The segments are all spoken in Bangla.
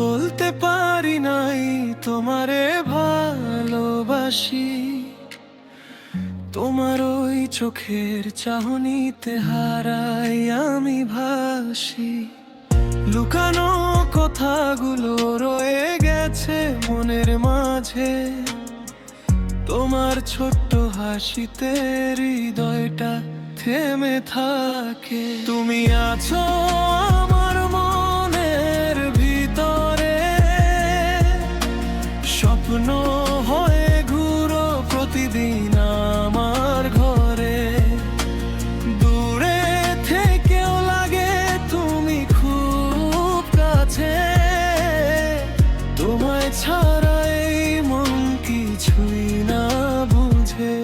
বলতে পারি নাই তোমারে ভালোবাসি, তোমার ওই চোখের চাহনিতে হারাই আমি ভাসি। লুকানো কথাগুলো রয়ে গেছে মনের মাঝে, তোমার ছোট্ট হাসিতে হৃদয়টা থেমে থাকে। তুমি আছো আমার মনের ভিতরে, স্বপ্ন হয়ে ঘুরো প্রতিদিন আমার ঘরে। দূরে থেকেও লাগে তুমি খুব কাছে, তোমায় ছাড়া এই মন কিছুই না বুঝে।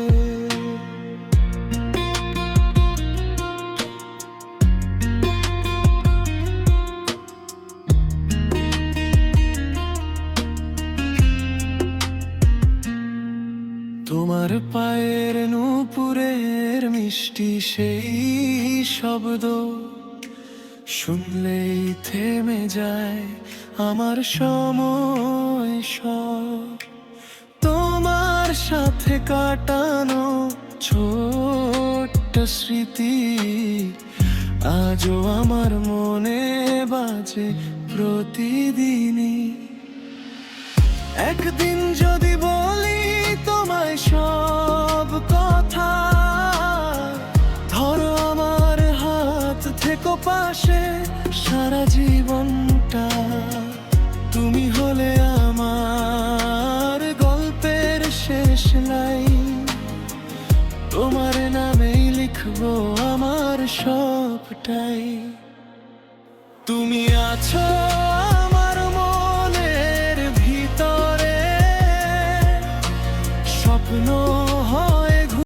তোমার পায়ের নূপুরের মিষ্টি সেই শব্দ শুনলেই থেমে যায় আমার সময় সব। তোমার সাথে কাটানো ছোট্ট স্মৃতি আজও আমার মনে বাজে প্রতিদিনই। একদিন যদি বলি তোমায় সব কথা, ধরো আমার হাত থেকো পাশে সারা জীবনটা। তুমি হলে আমার গল্পের শেষ লাইন, তোমার নামেই লিখবো আমার সবটাই। তুমি আছো